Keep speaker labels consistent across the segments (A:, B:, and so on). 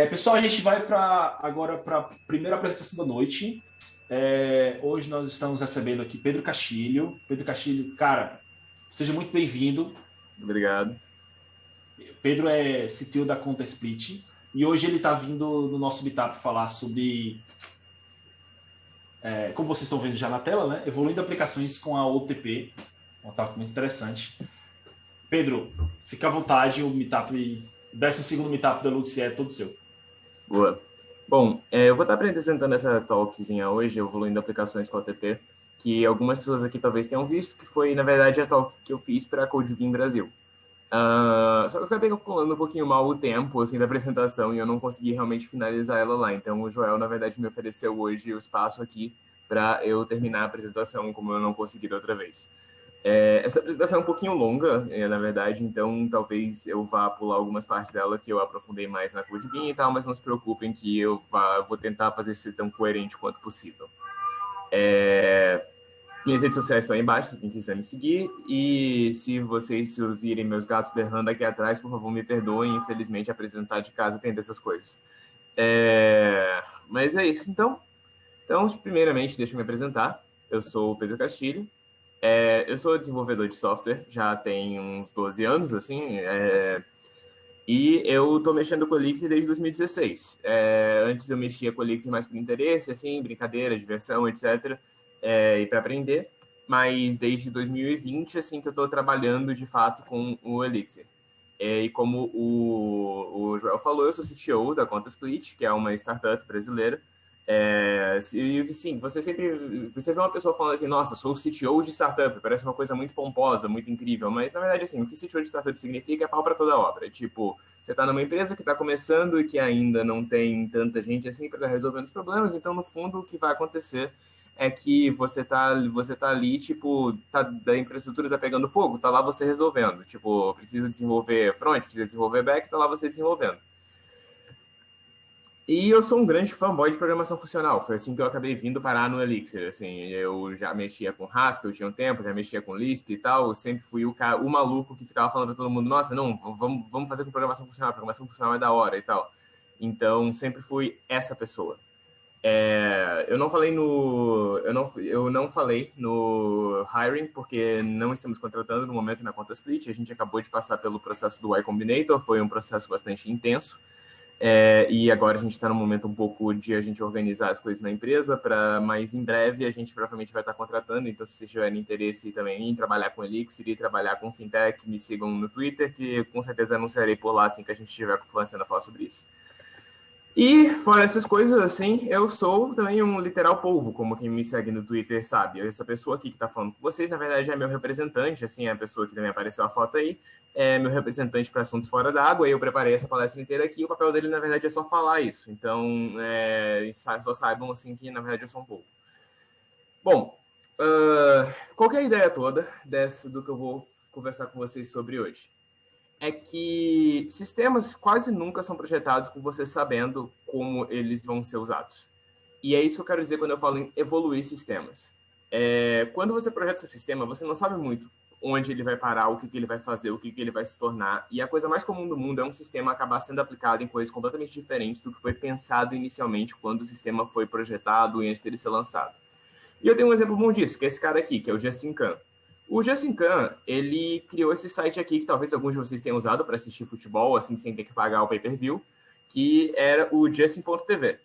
A: Pessoal, a gente vai agora para a primeira apresentação da noite. Hoje nós estamos recebendo aqui Pedro Castilho. Pedro Castilho, cara, seja muito bem-vindo.
B: Obrigado.
A: Pedro é CTO da Conta Split e hoje ele está vindo no nosso meetup falar sobre, como vocês estão vendo já na tela, né? Evoluindo aplicações com a OTP. Um tópico muito interessante. Pedro, fica à vontade, o meetup, o 12º meetup da Lux é todo seu.
B: Boa. Bom, eu vou estar apresentando essa talkzinha hoje, Evoluindo Aplicações com a OTP, que algumas pessoas aqui talvez tenham visto, que foi, na verdade, a talk que eu fiz para a CodeBeam Brasil. Só que eu acabei calculando um pouquinho mal o tempo assim, da apresentação e eu não consegui realmente finalizar ela lá. Então, o Joel, na verdade, me ofereceu hoje o espaço aqui para eu terminar a apresentação, como eu não consegui da outra vez. Essa apresentação é um pouquinho longa, na verdade, então talvez eu vá pular algumas partes dela que eu aprofundei mais na CodeBeam e tal, mas não se preocupem que eu vou tentar fazer isso tão coerente quanto possível. Minhas redes sociais estão aí embaixo, se quem quiser me seguir, e se vocês ouvirem meus gatos berrando aqui atrás, por favor, me perdoem, infelizmente apresentar de casa tem dessas coisas. Mas é isso, então, primeiramente, deixa eu me apresentar. Eu sou o Pedro Castilho. Eu sou desenvolvedor de software, já tem uns 12 anos, assim, e eu estou mexendo com o Elixir desde 2016. Antes eu mexia com o Elixir mais por interesse, assim, brincadeira, diversão, etc., e para aprender, mas desde 2020, assim, que eu estou trabalhando, de fato, com o Elixir. E como o Joel falou, eu sou CTO da Conta Split, que é uma startup brasileira. Sim, você vê uma pessoa falando assim, nossa, sou o CTO de startup, parece uma coisa muito pomposa, muito incrível, mas na verdade, assim, o que CTO de startup significa é pau para toda obra. Tipo, você está numa empresa que está começando e que ainda não tem tanta gente assim para estar resolvendo os problemas, então no fundo o que vai acontecer é que você tá ali, tipo, da infraestrutura tá pegando fogo, tá lá você resolvendo. Tipo, precisa desenvolver front, precisa desenvolver back, tá lá você desenvolvendo. E eu sou um grande fanboy de programação funcional. Foi assim que eu acabei vindo parar no Elixir. Assim, eu já mexia com Haskell, eu tinha um tempo, já mexia com Lisp e tal. Eu sempre fui o maluco que ficava falando para todo mundo: nossa, não, vamos fazer com programação funcional é da hora e tal. Então, sempre fui essa pessoa. Eu não falei no. Eu não falei no hiring, porque não estamos contratando no momento na Conta Split. A gente acabou de passar pelo processo do Y Combinator, foi um processo bastante intenso. E agora a gente está no momento um pouco de a gente organizar as coisas na empresa, mas em breve a gente provavelmente vai estar contratando. Então, se vocês tiverem interesse também em trabalhar com Elixir e trabalhar com Fintech, me sigam no Twitter, que com certeza anunciarei por lá assim que a gente estiver começando a falar sobre isso. E, fora essas coisas, assim, eu sou também um literal polvo, como quem me segue no Twitter sabe. Essa pessoa aqui que tá falando com vocês, na verdade, é meu representante, assim, é a pessoa que também apareceu a foto aí, é meu representante para assuntos fora da água, e eu preparei essa palestra inteira aqui, e o papel dele, na verdade, é só falar isso. Então, só saibam, assim, que, na verdade, eu sou um polvo. Bom, qual que é a ideia toda do que eu vou conversar com vocês sobre hoje? É que sistemas quase nunca são projetados com você sabendo como eles vão ser usados. E é isso que eu quero dizer quando eu falo em evoluir sistemas. Quando você projeta seu sistema, você não sabe muito onde ele vai parar, o que ele vai fazer, o que ele vai se tornar. E a coisa mais comum do mundo é um sistema acabar sendo aplicado em coisas completamente diferentes do que foi pensado inicialmente quando o sistema foi projetado e antes dele ser lançado. E eu tenho um exemplo bom disso, que é esse cara aqui, que é o Justin Kan. O Justin Kan, ele criou esse site aqui, que talvez alguns de vocês tenham usado para assistir futebol, assim, sem ter que pagar o pay-per-view, que era o Justin.tv.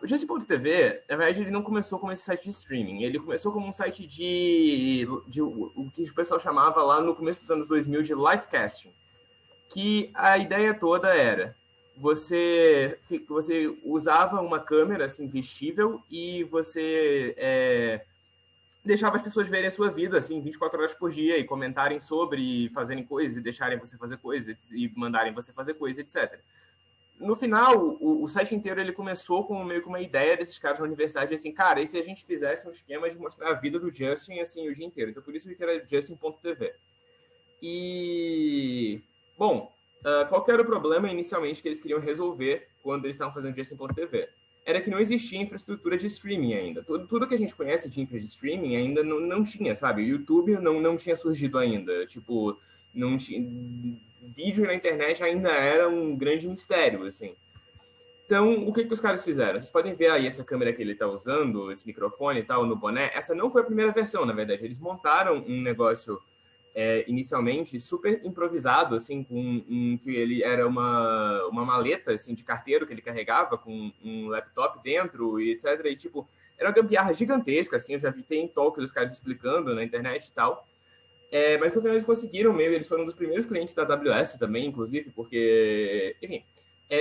B: O Justin.tv, na verdade, ele não começou como esse site de streaming. Ele começou como um site de o que o pessoal chamava lá no começo dos anos 2000 de livecasting. Que a ideia toda era você usava uma câmera assim vestível e você deixava as pessoas verem a sua vida assim 24 horas por dia e comentarem sobre, e fazerem coisas, e deixarem você fazer coisas e mandarem você fazer coisas, etc. No final, o site inteiro ele começou com meio que uma ideia desses caras na universidade, assim, cara, e se a gente fizesse um esquema de mostrar a vida do Justin assim o dia inteiro? Então por isso que era Justin.tv. E, bom, qual que era o problema inicialmente que eles queriam resolver quando eles estavam fazendo Justin.tv? Era que não existia infraestrutura de streaming ainda. Tudo que a gente conhece de infra de streaming ainda não tinha, sabe? O YouTube não tinha surgido ainda. Tipo, não tinha, vídeo na internet ainda era um grande mistério, assim. Então, o que os caras fizeram? Vocês podem ver aí essa câmera que ele está usando, esse microfone e tal, no boné. Essa não foi a primeira versão, na verdade. Eles montaram um negócio inicialmente super improvisado, assim, que ele era uma maleta, assim, de carteiro que ele carregava com um laptop dentro e etc. E, tipo, era uma gambiarra gigantesca, assim. Eu já vi, tem talk dos caras explicando na internet e tal. Mas no final eles conseguiram meio, eles foram um dos primeiros clientes da AWS também, inclusive, porque, enfim,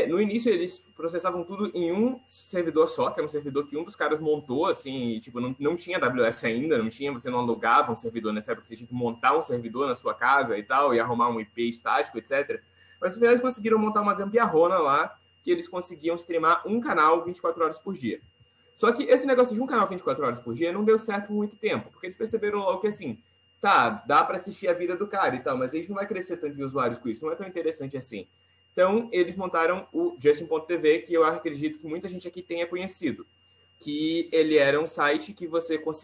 B: no início eles processavam tudo em um servidor só, que é um servidor que um dos caras montou, assim, e, tipo, não tinha AWS ainda, você não alugava um servidor nessa época, você tinha que montar um servidor na sua casa e tal, e arrumar um IP estático, etc. Mas no final eles conseguiram montar uma gambiarrona lá, que eles conseguiam streamar um canal 24 horas por dia. Só que esse negócio de um canal 24 horas por dia não deu certo por muito tempo, porque eles perceberam logo que, assim, tá, dá para assistir a vida do cara e tal, mas a gente não vai crescer tanto de usuários com isso, não é tão interessante assim. Então, eles montaram o Justin.tv, que eu acredito que muita gente aqui tenha conhecido, que ele era um site que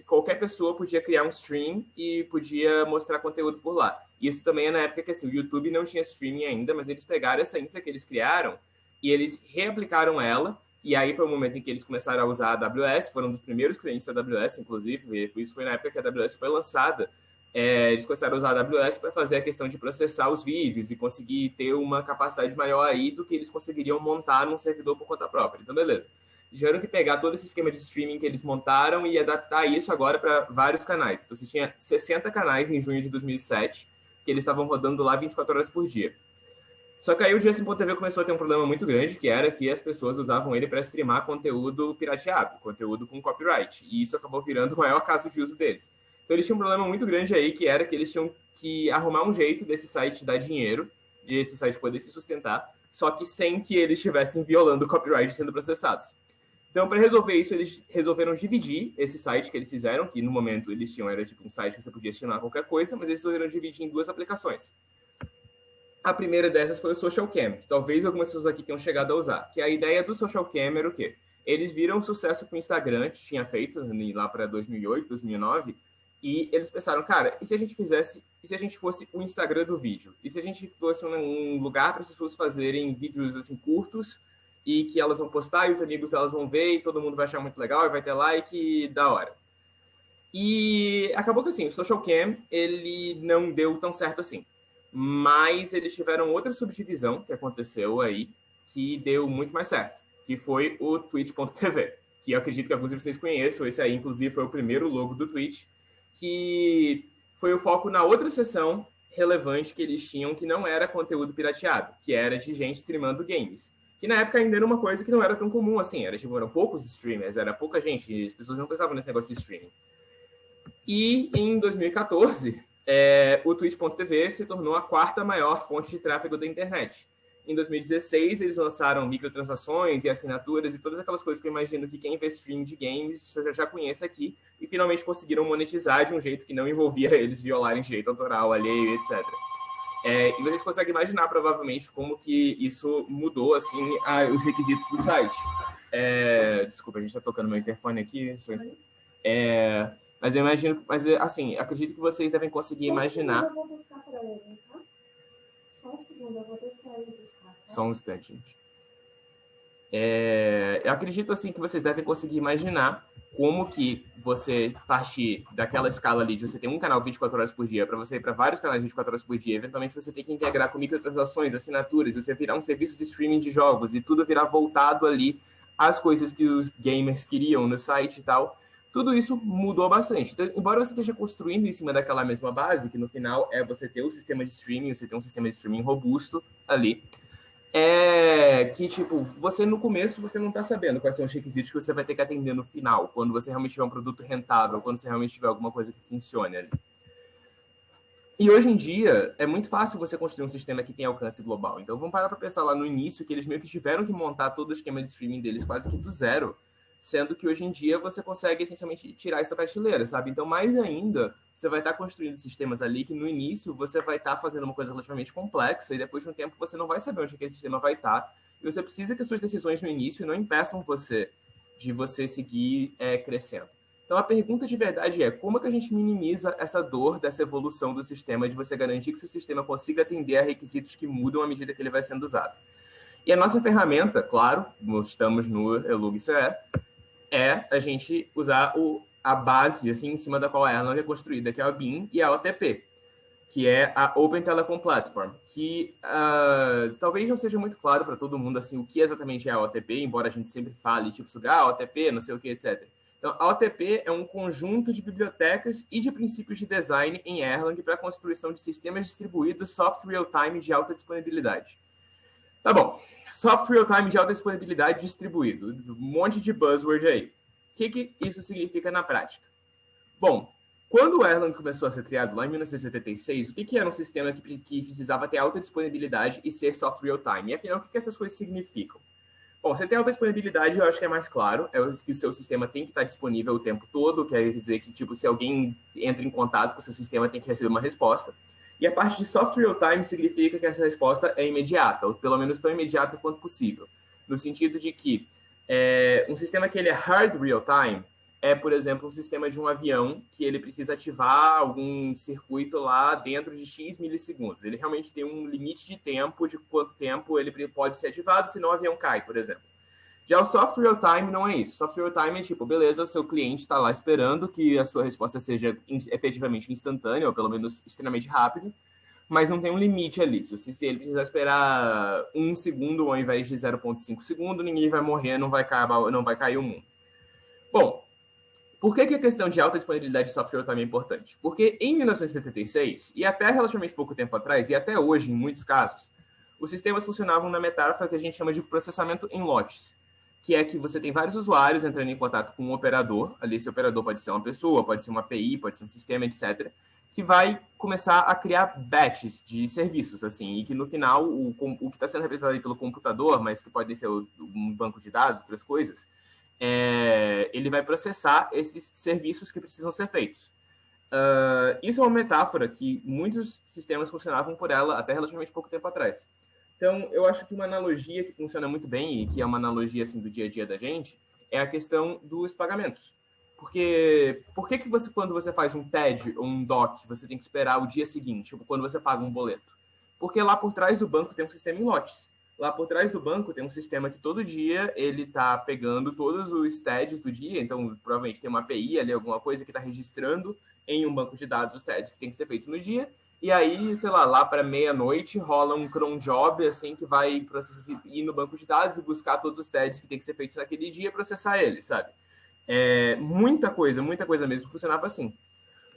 B: qualquer pessoa podia criar um stream e podia mostrar conteúdo por lá. Isso também é na época que, assim, o YouTube não tinha streaming ainda, mas eles pegaram essa infra que eles criaram e eles reaplicaram ela, e aí foi o momento em que eles começaram a usar a AWS, foram um dos primeiros clientes da AWS, inclusive, isso foi na época que a AWS foi lançada. Eles começaram a usar a AWS para fazer a questão de processar os vídeos e conseguir ter uma capacidade maior aí do que eles conseguiriam montar num servidor por conta própria. Então, beleza. Tiveram que pegar todo esse esquema de streaming que eles montaram e adaptar isso agora para vários canais. Então, você tinha 60 canais em junho de 2007, que eles estavam rodando lá 24 horas por dia. Só que aí o Justin.tv começou a ter um problema muito grande, que era que as pessoas usavam ele para streamar conteúdo pirateado, conteúdo com copyright. E isso acabou virando o maior caso de uso deles. Então, eles tinham um problema muito grande aí, que era que eles tinham que arrumar um jeito desse site dar dinheiro, de esse site poder se sustentar, só que sem que eles estivessem violando o copyright sendo processados. Então, para resolver isso, eles resolveram dividir esse site que eles fizeram, que no momento eles tinham, era tipo um site que você podia streamar qualquer coisa, mas eles resolveram dividir em duas aplicações. A primeira dessas foi o Social Cam, que talvez algumas pessoas aqui tenham chegado a usar. Que a ideia do Social Cam era o quê? Eles viram o sucesso que o Instagram tinha feito lá para 2008, 2009, e eles pensaram, cara, e se a gente fosse o Instagram do vídeo? E se a gente fosse um lugar para as pessoas fazerem vídeos assim curtos e que elas vão postar e os amigos delas vão ver e todo mundo vai achar muito legal e vai ter like, da hora. E acabou que assim, o Social Cam, ele não deu tão certo assim. Mas eles tiveram outra subdivisão que aconteceu aí, que deu muito mais certo, que foi o Twitch.tv, que eu acredito que alguns de vocês conheçam. Esse aí, inclusive, foi o primeiro logo do Twitch, que foi o foco na outra seção relevante que eles tinham, que não era conteúdo pirateado, que era de gente streamando games. Que na época ainda era uma coisa que não era tão comum assim, eram poucos streamers, era pouca gente, as pessoas não pensavam nesse negócio de streaming. E em 2014, o Twitch.tv se tornou a quarta maior fonte de tráfego da internet. Em 2016, eles lançaram microtransações e assinaturas e todas aquelas coisas que eu imagino que quem vê stream de games já conhece aqui, e finalmente conseguiram monetizar de um jeito que não envolvia eles violarem direito autoral, alheio, etc. E vocês conseguem imaginar, provavelmente, como que isso mudou assim, os requisitos do site. Desculpa, a gente está tocando meu interfone aqui. Mas eu imagino, assim, acredito que vocês devem conseguir imaginar.
C: Eu vou buscar para ele, tá? Só um segundo, eu vou descer aí buscar. Tá?
B: Só um instante, gente. Eu acredito, assim, que vocês devem conseguir imaginar como que você partir daquela escala ali de você ter um canal 24 horas por dia para você ir para vários canais 24 horas por dia, eventualmente você tem que integrar com microtransações, assinaturas, você virar um serviço de streaming de jogos e tudo virar voltado ali às coisas que os gamers queriam no site e tal. Tudo isso mudou bastante. Então, embora você esteja construindo em cima daquela mesma base, que no final é você ter o sistema de streaming, você ter um sistema de streaming robusto ali, que, tipo, você no começo, você não está sabendo quais são os requisitos que você vai ter que atender no final, quando você realmente tiver um produto rentável, quando você realmente tiver alguma coisa que funcione ali. E hoje em dia, é muito fácil você construir um sistema que tem alcance global. Então, vamos parar para pensar lá no início, que eles meio que tiveram que montar todo o esquema de streaming deles quase que do zero, sendo que hoje em dia você consegue essencialmente tirar essa prateleira, sabe? Então, mais ainda, você vai estar construindo sistemas ali que no início você vai estar fazendo uma coisa relativamente complexa e depois de um tempo você não vai saber onde aquele sistema vai estar. E você precisa que as suas decisões no início não impeçam você de você seguir crescendo. Então, a pergunta de verdade é como é que a gente minimiza essa dor dessa evolução do sistema, de você garantir que seu sistema consiga atender a requisitos que mudam à medida que ele vai sendo usado. E a nossa ferramenta, claro, estamos no Elugce, é a gente usar a base assim, em cima da qual a Erlang é construída, que é a BIM e a OTP, que é a Open Telecom Platform, que talvez não seja muito claro para todo mundo assim, o que exatamente é a OTP, embora a gente sempre fale tipo, sobre a OTP, não sei o que, etc. Então, a OTP é um conjunto de bibliotecas e de princípios de design em Erlang para a construção de sistemas distribuídos software real-time de alta disponibilidade. Tá bom, software real-time de alta disponibilidade distribuído, um monte de buzzword aí. O que isso significa na prática? Bom, quando o Erlang começou a ser criado lá em 1986, o que era um sistema que precisava ter alta disponibilidade e ser software real-time? E afinal, o que essas coisas significam? Bom, você tem alta disponibilidade, eu acho que é mais claro, é que o seu sistema tem que estar disponível o tempo todo, quer dizer que, tipo, se alguém entra em contato com o seu sistema, tem que receber uma resposta. E a parte de software real-time significa que essa resposta é imediata, ou pelo menos tão imediata quanto possível, no sentido de que um sistema que ele é hard real-time é, por exemplo, um sistema de um avião que ele precisa ativar algum circuito lá dentro de X milissegundos. Ele realmente tem um limite de tempo, de quanto tempo ele pode ser ativado, senão o avião cai, por exemplo. Já o software real-time não é isso. Software real-time é tipo, beleza, o seu cliente está lá esperando que a sua resposta seja efetivamente instantânea, ou pelo menos extremamente rápida, mas não tem um limite ali. Se ele precisar esperar 1 segundo ao invés de 0,5 segundo, ninguém vai morrer, não vai cair o mundo. Bom, por que a questão de alta disponibilidade de software também é importante? Porque em 1976, e até relativamente pouco tempo atrás, e até hoje, em muitos casos, os sistemas funcionavam na metáfora que a gente chama de processamento em lotes, que é que você tem vários usuários entrando em contato com um operador, ali esse operador pode ser uma pessoa, pode ser uma API, pode ser um sistema, etc., que vai começar a criar batches de serviços, assim, e que no final, o que está sendo representado aí pelo computador, mas que pode ser um banco de dados, outras coisas, ele vai processar esses serviços que precisam ser feitos. Isso é uma metáfora que muitos sistemas funcionavam por ela até relativamente pouco tempo atrás. Então, eu acho que uma analogia que funciona muito bem e que é uma analogia assim, do dia a dia da gente é a questão dos pagamentos. Porque por que você, quando você faz um TED ou um DOC, você tem que esperar o dia seguinte, ou quando você paga um boleto? Porque lá por trás do banco tem um sistema em lotes. Lá por trás do banco tem um sistema que todo dia ele está pegando todos os TEDs do dia, então provavelmente tem uma API ali, alguma coisa que está registrando em um banco de dados os TEDs que tem que ser feito no dia, e aí, sei lá para meia-noite rola um cron job assim, que vai ir no banco de dados e buscar todos os TEDs que tem que ser feitos naquele dia e processar eles, sabe? Muita coisa mesmo funcionava assim.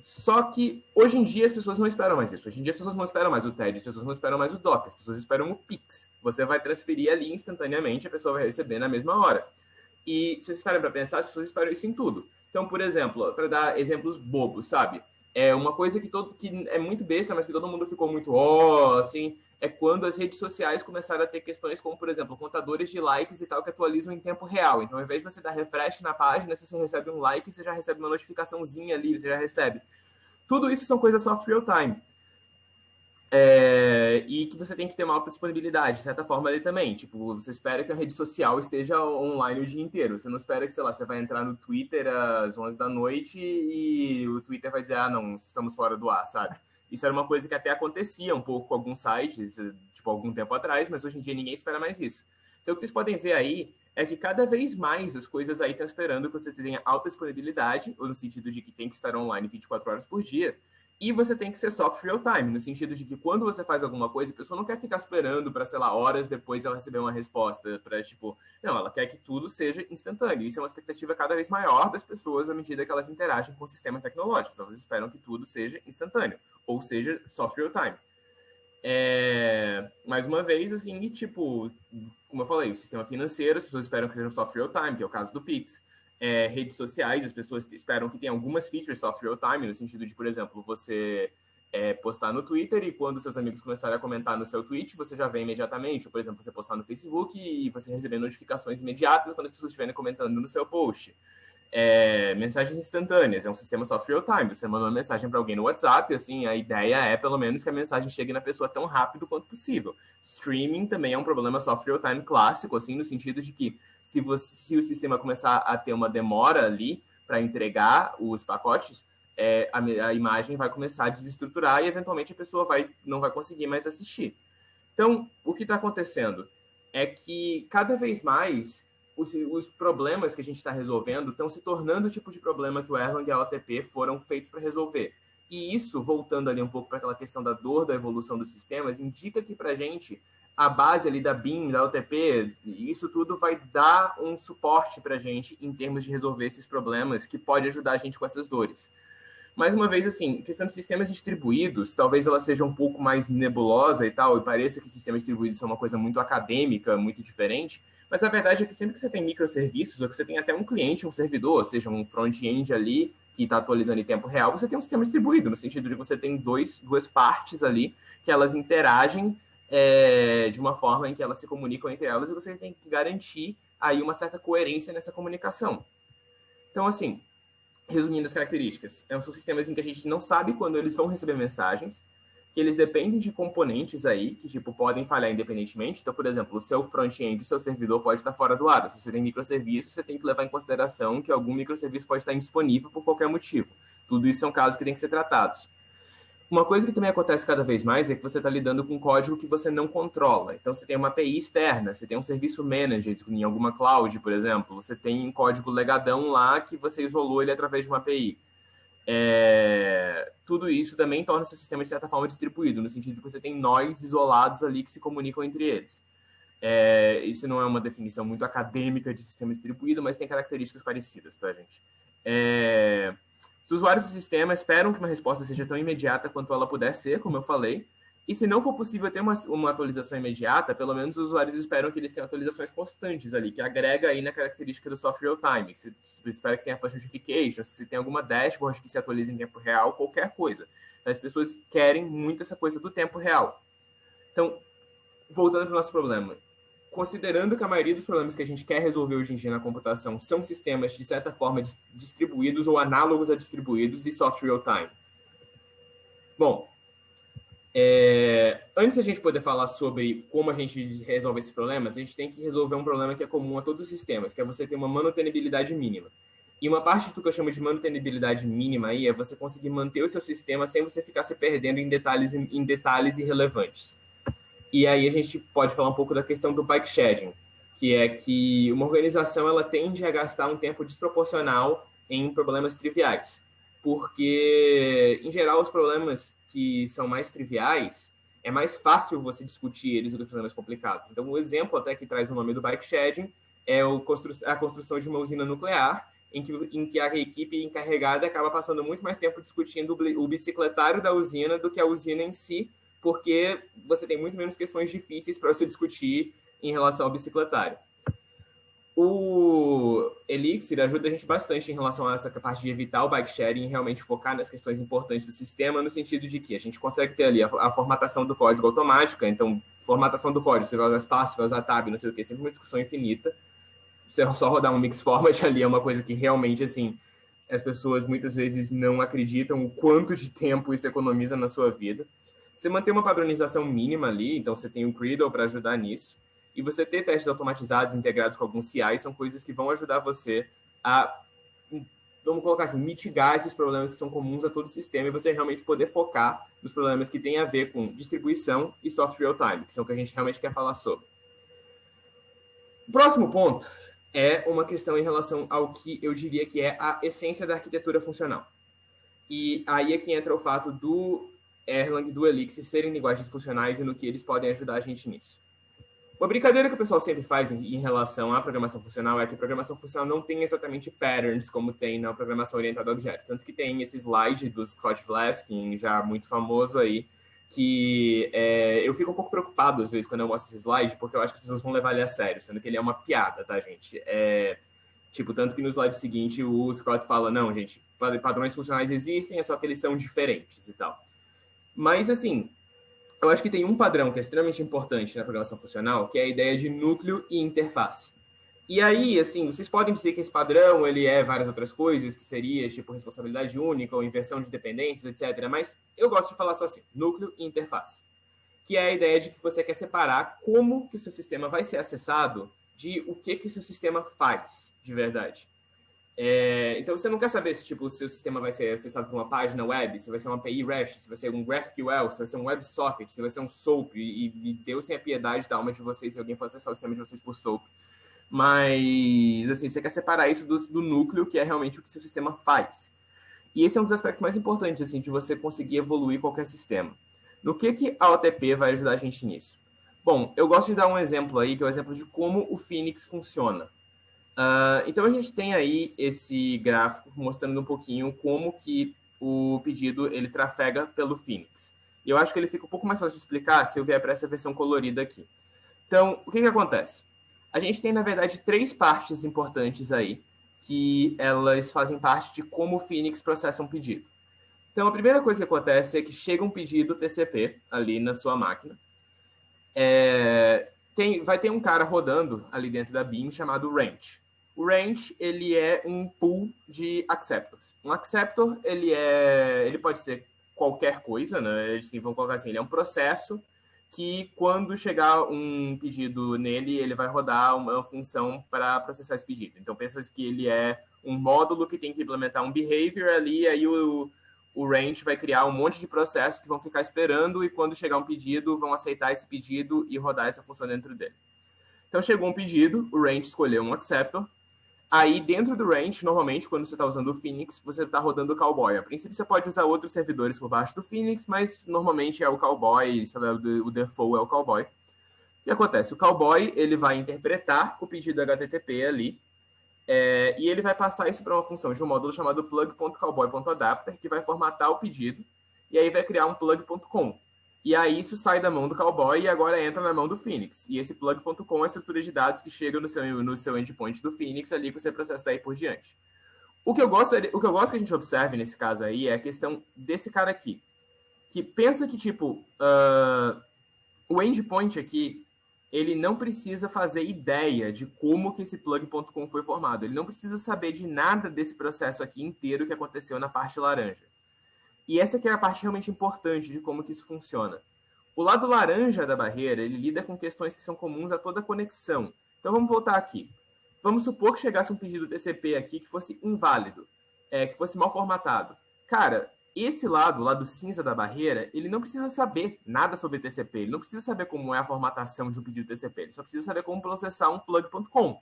B: Só que, hoje em dia, as pessoas não esperam mais isso. Hoje em dia, as pessoas não esperam mais o TED, as pessoas não esperam mais o DOC, as pessoas esperam o Pix. Você vai transferir ali instantaneamente, a pessoa vai receber na mesma hora. E, se vocês esperam para pensar, as pessoas esperam isso em tudo. Então, por exemplo, para dar exemplos bobos, sabe? É uma coisa que é muito besta, mas que todo mundo ficou muito, assim, é quando as redes sociais começaram a ter questões como, por exemplo, contadores de likes e tal, que atualizam em tempo real. Então, ao invés de você dar refresh na página, se você recebe um like, você já recebe uma notificaçãozinha ali, você já recebe. Tudo isso são coisas software real-time. E que você tem que ter uma alta disponibilidade, de certa forma, ali também. Tipo, você espera que a rede social esteja online o dia inteiro. Você não espera que, sei lá, você vai entrar no Twitter às 11 da noite e o Twitter vai dizer, não, estamos fora do ar, sabe? Isso era uma coisa que até acontecia um pouco com alguns sites, tipo, algum tempo atrás, mas hoje em dia ninguém espera mais isso. Então, o que vocês podem ver aí é que cada vez mais as coisas aí estão esperando que você tenha alta disponibilidade, ou no sentido de que tem que estar online 24 horas por dia, e você tem que ser software real-time, no sentido de que quando você faz alguma coisa, a pessoa não quer ficar esperando para, sei lá, horas depois ela receber uma resposta, para, tipo, não, ela quer que tudo seja instantâneo. Isso é uma expectativa cada vez maior das pessoas à medida que elas interagem com sistemas tecnológicos. Elas esperam que tudo seja instantâneo, ou seja, software real-time. Mais uma vez, assim, tipo, como eu falei, o sistema financeiro, as pessoas esperam que seja um software real-time, que é o caso do Pix. Redes sociais, as pessoas esperam que tenha algumas features software real-time, no sentido de, por exemplo, você postar no Twitter e quando seus amigos começarem a comentar no seu tweet, você já vê imediatamente. Ou, por exemplo, você postar no Facebook e você receber notificações imediatas quando as pessoas estiverem comentando no seu post. Mensagens instantâneas, é um sistema software real-time. Você manda uma mensagem para alguém no WhatsApp, assim, a ideia é, pelo menos, que a mensagem chegue na pessoa tão rápido quanto possível. Streaming também é um problema software real-time clássico, assim, no sentido de que se o sistema começar a ter uma demora ali, para entregar os pacotes, a imagem vai começar a desestruturar e, eventualmente, a pessoa não vai conseguir mais assistir. Então, o que está acontecendo é que, cada vez mais, os problemas que a gente está resolvendo estão se tornando o tipo de problema que o Erlang e a OTP foram feitos para resolver. E isso, voltando ali um pouco para aquela questão da dor da evolução dos sistemas, indica que, para a gente, a base ali da BIM, da OTP, isso tudo vai dar um suporte para a gente em termos de resolver esses problemas, que pode ajudar a gente com essas dores. Mais uma vez, assim, questão de sistemas distribuídos, talvez ela seja um pouco mais nebulosa e tal, e pareça que sistemas distribuídos são uma coisa muito acadêmica, muito diferente, mas a verdade é que sempre que você tem microserviços, ou que você tem até um cliente, um servidor, ou seja, um front-end ali, que está atualizando em tempo real, você tem um sistema distribuído, no sentido de você tem duas partes ali, que elas interagem de uma forma em que elas se comunicam entre elas, e você tem que garantir aí uma certa coerência nessa comunicação. Então, assim, resumindo as características, são sistemas em que a gente não sabe quando eles vão receber mensagens, que eles dependem de componentes aí, que tipo, podem falhar independentemente. Então, por exemplo, o seu front-end, o seu servidor pode estar fora do ar. Se você tem microserviço, você tem que levar em consideração que algum microserviço pode estar indisponível por qualquer motivo. Tudo isso são casos que têm que ser tratados. Uma coisa que também acontece cada vez mais é que você está lidando com código que você não controla. Então, você tem uma API externa, você tem um serviço manager em alguma cloud, por exemplo. Você tem um código legadão lá que você isolou ele através de uma API. Tudo isso também torna o seu sistema, de certa forma, distribuído, no sentido de que você tem nós isolados ali que se comunicam entre eles. Isso não é uma definição muito acadêmica de sistema distribuído, mas tem características parecidas, tá, gente? Os usuários do sistema esperam que uma resposta seja tão imediata quanto ela puder ser, como eu falei, e se não for possível ter uma atualização imediata, pelo menos os usuários esperam que eles tenham atualizações constantes ali, que agrega aí na característica do software real-time, que você espera que tenha push notifications, que você tenha alguma dashboard que se atualize em tempo real, qualquer coisa. As pessoas querem muito essa coisa do tempo real. Então, voltando para o nosso problema, considerando que a maioria dos problemas que a gente quer resolver hoje em dia na computação são sistemas, de certa forma, distribuídos ou análogos a distribuídos e software real-time. Bom, antes de a gente poder falar sobre como a gente resolve esses problemas, a gente tem que resolver um problema que é comum a todos os sistemas, que é você ter uma manutenibilidade mínima. E uma parte do que eu chamo de manutenibilidade mínima aí é você conseguir manter o seu sistema sem você ficar se perdendo em detalhes irrelevantes. E aí a gente pode falar um pouco da questão do bike shedding, que é que uma organização ela tende a gastar um tempo desproporcional em problemas triviais. Porque, em geral, os problemas que são mais triviais, é mais fácil você discutir eles do que os problemas complicados. Então, um exemplo até que traz o nome do bike shedding é a construção de uma usina nuclear, em que a equipe encarregada acaba passando muito mais tempo discutindo o bicicletário da usina do que a usina em si, porque você tem muito menos questões difíceis para você discutir em relação ao bicicletário. O Elixir ajuda a gente bastante em relação a essa parte de evitar o bike sharing e realmente focar nas questões importantes do sistema, no sentido de que a gente consegue ter ali a formatação do código automática. Então, formatação do código, você vai usar espaço, vai usar tab, não sei o que, sempre uma discussão infinita. Você só rodar um mix format ali é uma coisa que realmente, assim, as pessoas muitas vezes não acreditam o quanto de tempo isso economiza na sua vida. Você manter uma padronização mínima ali, então você tem o Gradle para ajudar nisso, e você ter testes automatizados integrados com alguns CI são coisas que vão ajudar você a, vamos colocar assim, mitigar esses problemas que são comuns a todo o sistema e você realmente poder focar nos problemas que têm a ver com distribuição e software real-time, que são o que a gente realmente quer falar sobre. O próximo ponto é uma questão em relação ao que eu diria que é a essência da arquitetura funcional. E aí é que entra o fato do Erlang e do Elixir serem linguagens funcionais e no que eles podem ajudar a gente nisso. Uma brincadeira que o pessoal sempre faz em relação à programação funcional é que a programação funcional não tem exatamente patterns como tem na programação orientada a objetos. Tanto que tem esse slide do Scott Vlaskin, já muito famoso aí, que eu fico um pouco preocupado às vezes quando eu mostro esse slide, porque eu acho que as pessoas vão levar ele a sério, sendo que ele é uma piada, tá, gente? Tanto que no slide seguinte o Scott fala, não, gente, padrões funcionais existem, é só que eles são diferentes e tal. Mas, assim, eu acho que tem um padrão que é extremamente importante na programação funcional, que é a ideia de núcleo e interface. E aí, assim, vocês podem dizer que esse padrão, ele é várias outras coisas, que seria, tipo, responsabilidade única ou inversão de dependências, etc. Mas eu gosto de falar só assim, núcleo e interface. Que é a ideia de que você quer separar como que o seu sistema vai ser acessado de o que o seu sistema faz, de verdade. Então, você não quer saber se tipo, o seu sistema vai ser acessado por uma página web, se vai ser uma API REST, se vai ser um GraphQL, se vai ser um WebSocket, se vai ser um SOAP, e Deus tenha piedade da alma de vocês se alguém for acessar o sistema de vocês por SOAP. Mas, assim, você quer separar isso do núcleo, que é realmente o que seu sistema faz. E esse é um dos aspectos mais importantes, assim, de você conseguir evoluir qualquer sistema. No que a OTP vai ajudar a gente nisso? Bom, eu gosto de dar um exemplo aí, que é o exemplo de como o Phoenix funciona. Então, a gente tem aí esse gráfico mostrando um pouquinho como que o pedido ele trafega pelo Phoenix. E eu acho que ele fica um pouco mais fácil de explicar se eu vier para essa versão colorida aqui. Então, o que acontece? A gente tem, na verdade, 3 partes importantes aí, que elas fazem parte de como o Phoenix processa um pedido. Então, a primeira coisa que acontece é que chega um pedido TCP ali na sua máquina. Vai ter um cara rodando ali dentro da BIM chamado Ranch. O Ranch, ele é um pool de acceptors. Um acceptor, ele pode ser qualquer coisa, né? Eles vão colocar assim, ele é um processo que quando chegar um pedido nele, ele vai rodar uma função para processar esse pedido. Então, pensa que ele é um módulo que tem que implementar um behavior ali, aí o Ranch vai criar um monte de processos que vão ficar esperando e quando chegar um pedido, vão aceitar esse pedido e rodar essa função dentro dele. Então, chegou um pedido, o Ranch escolheu um acceptor. Aí, dentro do Ranch, normalmente, quando você está usando o Phoenix, você está rodando o Cowboy. A princípio, você pode usar outros servidores por baixo do Phoenix, mas normalmente é o Cowboy, o default é o Cowboy. O que acontece? O Cowboy ele vai interpretar o pedido HTTP ali, e ele vai passar isso para uma função de um módulo chamado plug.cowboy.adapter, que vai formatar o pedido, e aí vai criar um plug.com. E aí isso sai da mão do Cowboy e agora entra na mão do Phoenix. E esse plug.com é a estrutura de dados que chega no seu endpoint do Phoenix ali que você processa daí por diante. O que eu gosto que a gente observe nesse caso aí é a questão desse cara aqui. Que pensa que, tipo, o endpoint aqui, ele não precisa fazer ideia de como que esse plug.com foi formado. Ele não precisa saber de nada desse processo aqui inteiro que aconteceu na parte laranja. E essa que é a parte realmente importante de como que isso funciona. O lado laranja da barreira, ele lida com questões que são comuns a toda conexão. Então, vamos voltar aqui. Vamos supor que chegasse um pedido TCP aqui que fosse inválido, que fosse mal formatado. Cara, esse lado, o lado cinza da barreira, ele não precisa saber nada sobre TCP. Ele não precisa saber como é a formatação de um pedido TCP. Ele só precisa saber como processar um plug.com.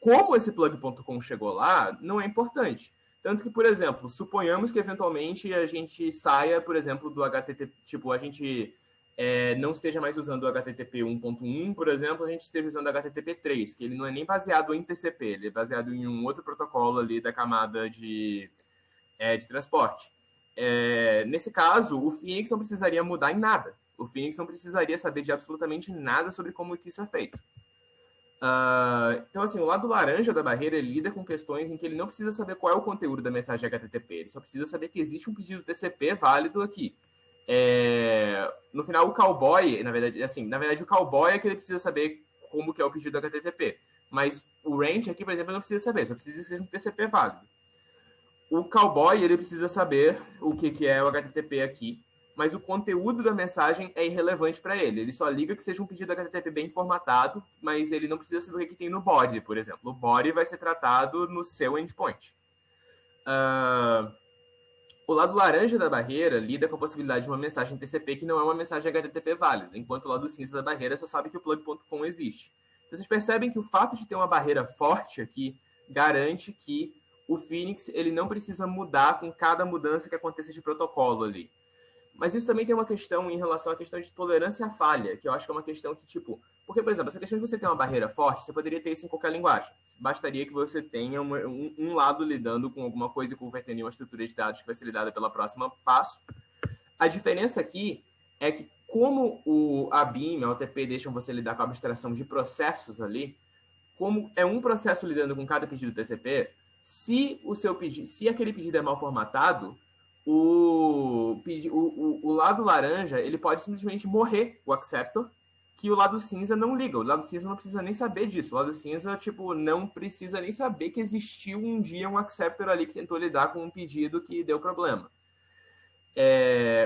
B: Como esse plug.com chegou lá, não é importante. Tanto que, por exemplo, suponhamos que eventualmente a gente saia, por exemplo, do HTTP, tipo, a gente não esteja mais usando o HTTP 1.1, por exemplo, a gente esteja usando o HTTP 3, que ele não é nem baseado em TCP, ele é baseado em um outro protocolo ali da camada de transporte. Nesse caso, o Phoenix não precisaria mudar em nada. O Phoenix não precisaria saber de absolutamente nada sobre como que isso é feito. Então, assim, o lado laranja da barreira ele lida com questões em que ele não precisa saber qual é o conteúdo da mensagem HTTP, ele só precisa saber que existe um pedido TCP válido aqui. No final, o Cowboy, na verdade, o Cowboy é que ele precisa saber como que é o pedido HTTP, mas o Ranch aqui, por exemplo, não precisa saber, só precisa ser um TCP válido. O Cowboy, ele precisa saber o que é o HTTP aqui, mas o conteúdo da mensagem é irrelevante para ele. Ele só liga que seja um pedido HTTP bem formatado, mas ele não precisa saber o que tem no body, por exemplo. O body vai ser tratado no seu endpoint. O lado laranja da barreira lida com a possibilidade de uma mensagem TCP que não é uma mensagem HTTP válida, enquanto o lado cinza da barreira só sabe que o plug.com existe. Então, vocês percebem que o fato de ter uma barreira forte aqui garante que o Phoenix ele não precisa mudar com cada mudança que aconteça de protocolo ali. Mas isso também tem uma questão em relação à questão de tolerância à falha, que eu acho que é uma questão que, tipo... Porque, por exemplo, essa questão de você ter uma barreira forte, você poderia ter isso em qualquer linguagem. Bastaria que você tenha um lado lidando com alguma coisa e convertendo em uma estrutura de dados que vai ser lidada pelo próximo passo. A diferença aqui é que, como a BIM, a OTP deixam você lidar com a abstração de processos ali, como é um processo lidando com cada pedido TCP, se aquele pedido é mal formatado, o lado laranja ele pode simplesmente morrer o acceptor, que o lado cinza não liga. O lado cinza não precisa nem saber disso. O lado cinza não precisa nem saber que existiu um dia um acceptor ali que tentou lidar com um pedido que deu problema.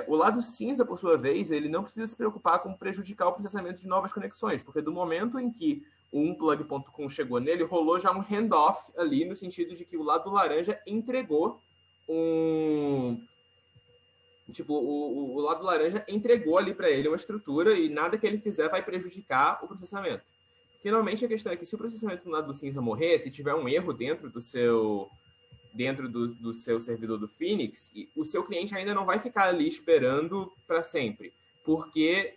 B: O lado cinza, por sua vez, ele não precisa se preocupar com prejudicar o processamento de novas conexões, porque do momento em que o unplug.com chegou nele, rolou já um handoff ali, no sentido de que o lado laranja entregou o lado laranja entregou ali para ele uma estrutura e nada que ele fizer vai prejudicar o processamento. Finalmente, a questão é que se o processamento do lado cinza morrer, se tiver um erro dentro do seu servidor do Phoenix, o seu cliente ainda não vai ficar ali esperando para sempre, porque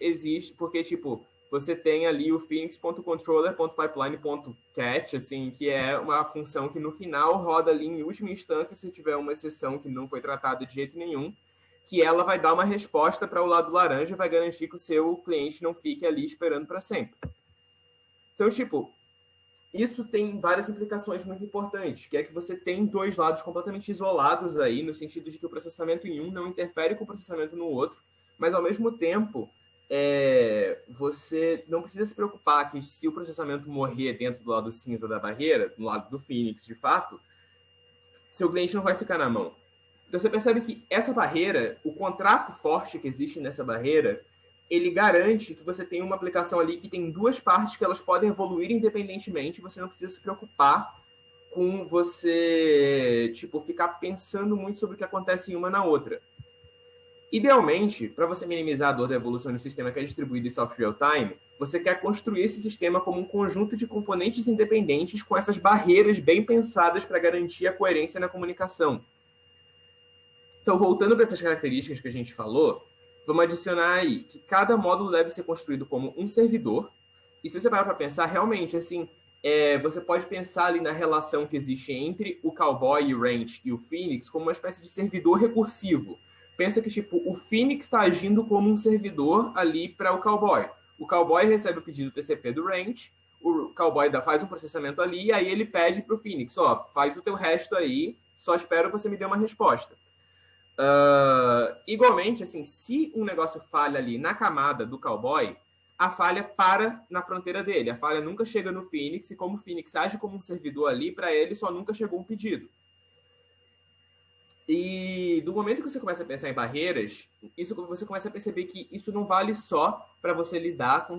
B: você tem ali o phoenix.controller.pipeline.cat, assim, que é uma função que no final roda ali em última instância se tiver uma exceção que não foi tratada de jeito nenhum, que ela vai dar uma resposta para o lado laranja e vai garantir que o seu cliente não fique ali esperando para sempre. Então, isso tem várias implicações muito importantes, que é que você tem dois lados completamente isolados aí, no sentido de que o processamento em um não interfere com o processamento no outro, mas, ao mesmo tempo, você não precisa se preocupar que se o processamento morrer dentro do lado cinza da barreira, do lado do Phoenix, de fato, seu cliente não vai ficar na mão. Então, você percebe que essa barreira, o contrato forte que existe nessa barreira, ele garante que você tem uma aplicação ali que tem duas partes que elas podem evoluir independentemente, você não precisa se preocupar com você, ficar pensando muito sobre o que acontece em uma na outra. Idealmente, para você minimizar a dor da evolução de um sistema que é distribuído em software real-time, você quer construir esse sistema como um conjunto de componentes independentes com essas barreiras bem pensadas para garantir a coerência na comunicação. Então, voltando para essas características que a gente falou, vamos adicionar aí que cada módulo deve ser construído como um servidor. E se você parar para pensar, realmente, assim, você pode pensar ali na relação que existe entre o Cowboy, o Ranch e o Phoenix como uma espécie de servidor recursivo. Pensa que, o Phoenix está agindo como um servidor ali para o Cowboy. O Cowboy recebe o pedido TCP do Ranch, o Cowboy faz um processamento ali, e aí ele pede para o Phoenix, faz o teu resto aí, só espero que você me dê uma resposta. Igualmente, assim, se um negócio falha ali na camada do Cowboy, a falha para na fronteira dele. A falha nunca chega no Phoenix, e como o Phoenix age como um servidor ali, para ele só nunca chegou um pedido. E do momento que você começa a pensar em barreiras, você começa a perceber que isso não vale só para você lidar com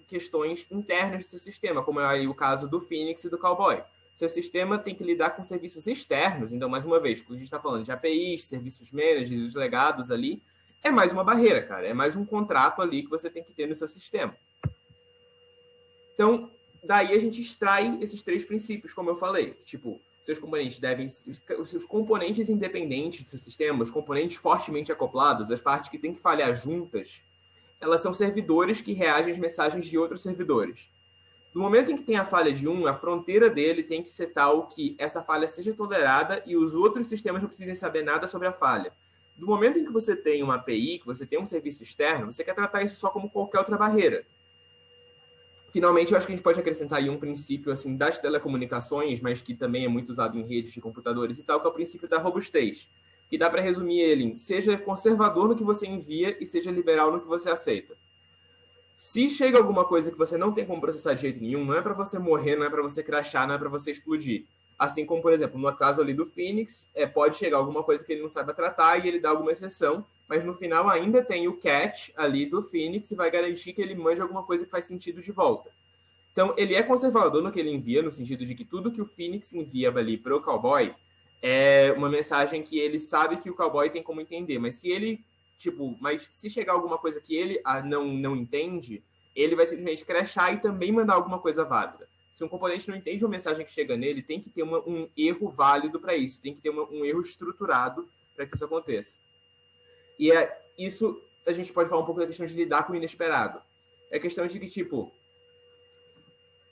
B: questões internas do seu sistema, como é aí o caso do Phoenix e do Cowboy. Seu sistema tem que lidar com serviços externos. Então, mais uma vez, quando a gente está falando de APIs, serviços managers, os legados ali, é mais uma barreira, cara. É mais um contrato ali que você tem que ter no seu sistema. Então, daí a gente extrai esses três princípios, como eu falei. Seus componentes independentes do seu sistema, os componentes fortemente acoplados, as partes que têm que falhar juntas, elas são servidores que reagem às mensagens de outros servidores. No momento em que tem a falha de um, a fronteira dele tem que ser tal que essa falha seja tolerada e os outros sistemas não precisem saber nada sobre a falha. No momento em que você tem uma API, que você tem um serviço externo, você quer tratar isso só como qualquer outra barreira. Finalmente, eu acho que a gente pode acrescentar aí um princípio assim, das telecomunicações, mas que também é muito usado em redes de computadores e tal, que é o princípio da robustez. Que dá para resumir ele em seja conservador no que você envia e seja liberal no que você aceita. Se chega alguma coisa que você não tem como processar de jeito nenhum, não é para você morrer, não é para você crashar, não é para você explodir. Assim como, por exemplo, no caso ali do Phoenix, pode chegar alguma coisa que ele não saiba tratar e ele dá alguma exceção, mas no final ainda tem o catch ali do Phoenix e vai garantir que ele mande alguma coisa que faz sentido de volta. Então, ele é conservador no que ele envia, no sentido de que tudo que o Phoenix envia ali para o Cowboy é uma mensagem que ele sabe que o Cowboy tem como entender, mas se chegar alguma coisa que ele não entende, ele vai simplesmente crashar e também mandar alguma coisa válida. Se um componente não entende uma mensagem que chega nele, tem que ter um erro válido para isso, tem que ter um erro estruturado para que isso aconteça. E isso a gente pode falar um pouco da questão de lidar com o inesperado. É questão de que,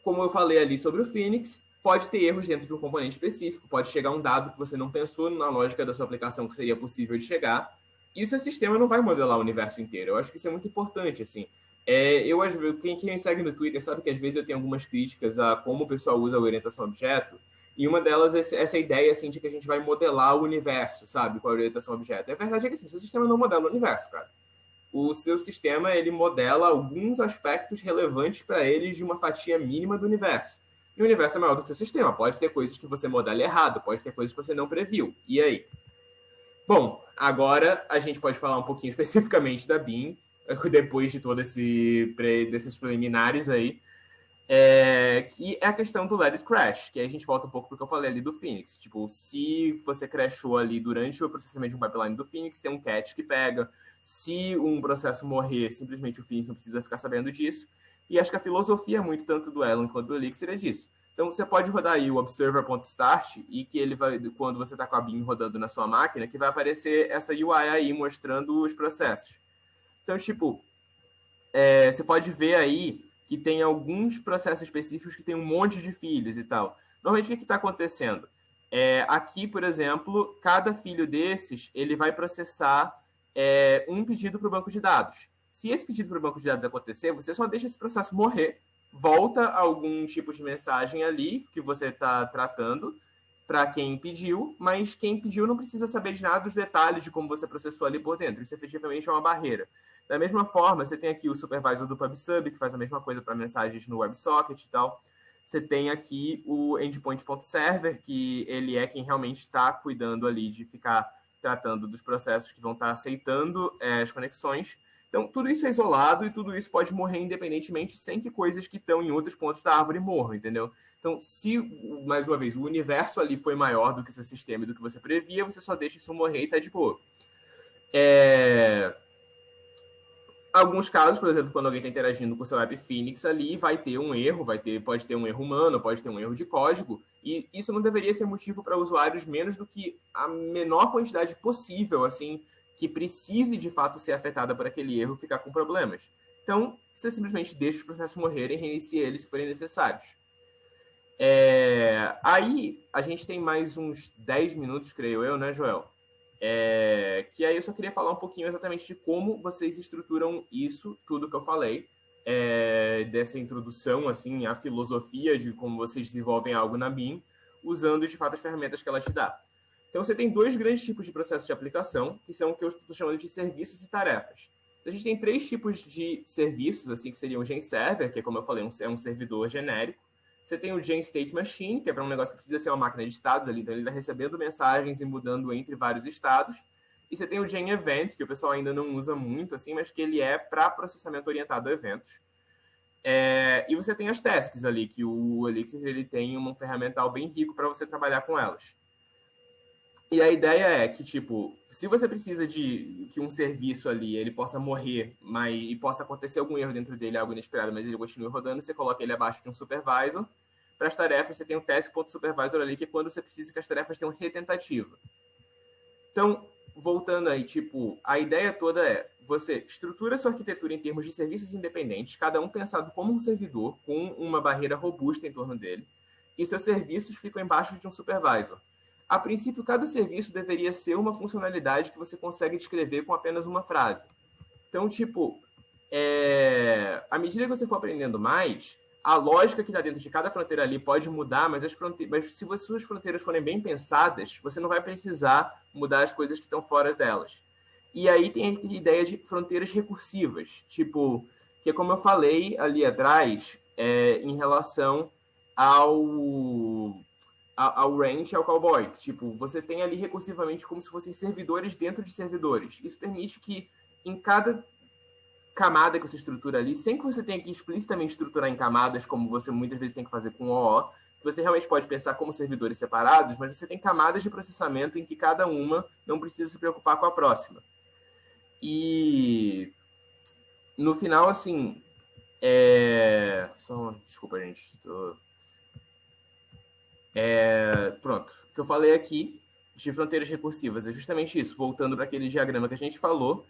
B: como eu falei ali sobre o Phoenix, pode ter erros dentro de um componente específico, pode chegar um dado que você não pensou na lógica da sua aplicação que seria possível de chegar, e o seu sistema não vai modelar o universo inteiro. Eu acho que isso é muito importante, assim. Quem me segue no Twitter sabe que às vezes eu tenho algumas críticas a como o pessoal usa a orientação a objeto, e uma delas é essa ideia, assim, de que a gente vai modelar o universo, sabe, com a orientação a objeto. A verdade é que, assim, o seu sistema não modela o universo, cara. O seu sistema, ele modela alguns aspectos relevantes para ele de uma fatia mínima do universo. E o universo é maior do que o seu sistema. Pode ter coisas que você modela errado, pode ter coisas que você não previu. E aí? Bom, agora a gente pode falar um pouquinho especificamente da BIM, depois de todos desses preliminares aí. Que é a questão do Let It Crash, que aí a gente volta um pouco para o que eu falei ali do Phoenix. Tipo, se você crashou ali durante o processamento de um pipeline do Phoenix, tem um catch que pega. Se um processo morrer, simplesmente o Phoenix não precisa ficar sabendo disso. E acho que a filosofia muito tanto do Elon quanto do Elixir é disso. Então, você pode rodar aí o observer.start e que ele vai, quando você está com a BIM rodando na sua máquina, que vai aparecer essa UI aí mostrando os processos. Então, tipo, você pode ver aí que tem alguns processos específicos que tem um monte de filhos e tal. Normalmente, o que está acontecendo? Aqui, por exemplo, cada filho desses, ele vai processar um pedido para o banco de dados. Se esse pedido para o banco de dados acontecer, você só deixa esse processo morrer, volta algum tipo de mensagem ali que você está tratando para quem pediu, mas quem pediu não precisa saber de nada dos detalhes de como você processou ali por dentro. Isso efetivamente é uma barreira. Da mesma forma, você tem aqui o supervisor do PubSub, que faz a mesma coisa para mensagens no WebSocket e tal. Você tem aqui o endpoint.server, que ele é quem realmente está cuidando ali de ficar tratando dos processos que vão estar aceitando as conexões. Então, tudo isso é isolado e tudo isso pode morrer independentemente, sem que coisas que estão em outros pontos da árvore morram, entendeu? Então, se, mais uma vez, o universo ali foi maior do que o seu sistema e do que você previa, você só deixa isso morrer e tá de boa. Alguns casos, por exemplo, quando alguém está interagindo com o seu App Phoenix ali, vai ter um erro, pode ter um erro humano, pode ter um erro de código, e isso não deveria ser motivo para usuários menos do que a menor quantidade possível, assim, que precise de fato ser afetada por aquele erro ficar com problemas. Então, você simplesmente deixa os processos morrerem e reinicia eles se forem necessários. Aí, a gente tem mais uns 10 minutos, creio eu, né, Joel? Que aí eu só queria falar um pouquinho exatamente de como vocês estruturam isso, tudo que eu falei, dessa introdução, assim, à filosofia de como vocês desenvolvem algo na BIM, usando, de fato, as ferramentas que ela te dá. Então, você tem dois grandes tipos de processos de aplicação, que são o que eu estou chamando de serviços e tarefas. Então, a gente tem 3 tipos de serviços, assim, que seriam o Gen Server, que, como eu falei, é um servidor genérico. Você tem o Gen State Machine, que é para um negócio que precisa ser uma máquina de estados ali, então ele está recebendo mensagens e mudando entre vários estados. E você tem o Gen Event, que o pessoal ainda não usa muito, assim, mas que ele é para processamento orientado a eventos. E você tem as tasks ali, que o Elixir ele tem um ferramental bem rico para você trabalhar com elas. E a ideia é que, tipo, se você precisa de que um serviço ali ele possa morrer e possa acontecer algum erro dentro dele, algo inesperado, mas ele continue rodando, você coloca ele abaixo de um supervisor. Para as tarefas, você tem um task.supervisor ali, que é quando você precisa que as tarefas tenham retentativa. Então, voltando aí, tipo, a ideia toda é você estrutura sua arquitetura em termos de serviços independentes, cada um pensado como um servidor, com uma barreira robusta em torno dele, e seus serviços ficam embaixo de um supervisor. A princípio, cada serviço deveria ser uma funcionalidade que você consegue descrever com apenas uma frase. Então, tipo, à medida que você for aprendendo mais, a lógica que está dentro de cada fronteira ali pode mudar, mas se as suas fronteiras forem bem pensadas, você não vai precisar mudar as coisas que estão fora delas. E aí tem a ideia de fronteiras recursivas, tipo, que é como eu falei ali atrás, em relação ao range, ao cowboy. Tipo, você tem ali recursivamente como se fossem servidores dentro de servidores. Isso permite que em cada camada que você estrutura ali, sem que você tenha que explicitamente estruturar em camadas, como você muitas vezes tem que fazer com OO, você realmente pode pensar como servidores separados, mas você tem camadas de processamento em que cada uma não precisa se preocupar com a próxima. E no final, assim, desculpa, gente. Pronto. O que eu falei aqui de fronteiras recursivas é justamente isso. Voltando para aquele diagrama que a gente falou,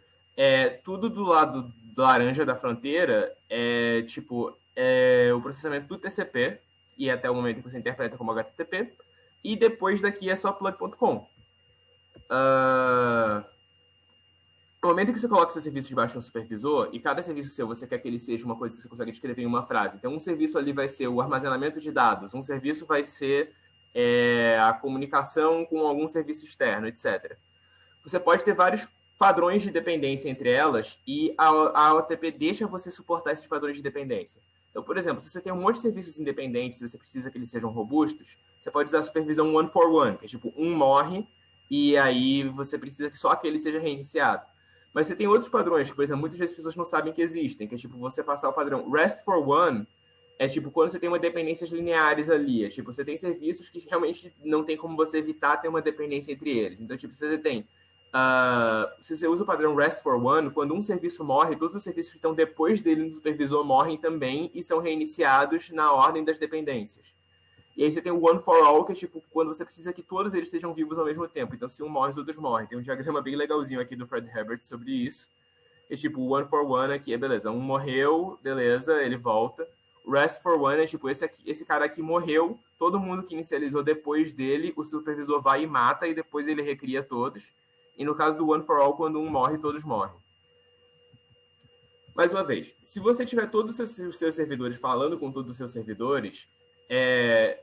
B: tudo do lado laranja da fronteira o processamento do TCP, e até o momento que você interpreta como HTTP, e depois daqui é só plug.com. No momento que você coloca seu serviço debaixo de um supervisor, e cada serviço seu você quer que ele seja uma coisa que você consegue descrever em uma frase. Então, um serviço ali vai ser o armazenamento de dados, um serviço vai ser a comunicação com algum serviço externo, etc. Você pode ter vários padrões de dependência entre elas, e a OTP deixa você suportar esses padrões de dependência. Então, por exemplo, se você tem um monte de serviços independentes e você precisa que eles sejam robustos, você pode usar a supervisão one for one, que é tipo, um morre, e aí você precisa que só aquele seja reiniciado. Mas você tem outros padrões que, por exemplo, muitas vezes as pessoas não sabem que existem, que é tipo você passar o padrão REST for one é tipo quando você tem uma dependências lineares ali. É tipo, você tem serviços que realmente não tem como você evitar ter uma dependência entre eles. Então, tipo, você tem... se você usa o padrão REST for One, quando um serviço morre, todos os serviços que estão depois dele no supervisor morrem também e são reiniciados na ordem das dependências. E aí você tem o One for All, que é tipo quando você precisa que todos eles estejam vivos ao mesmo tempo. Então, se um morre, os outros morrem. Tem um diagrama bem legalzinho aqui do Fred Herbert sobre isso. É tipo, o One for One aqui é beleza. Um morreu, beleza, ele volta. O Rest for One é tipo, esse cara aqui morreu, todo mundo que inicializou depois dele, o supervisor vai e mata, e depois ele recria todos. E no caso do One for All, quando um morre, todos morrem. Mais uma vez, se você tiver todos os seus servidores falando com todos os seus servidores,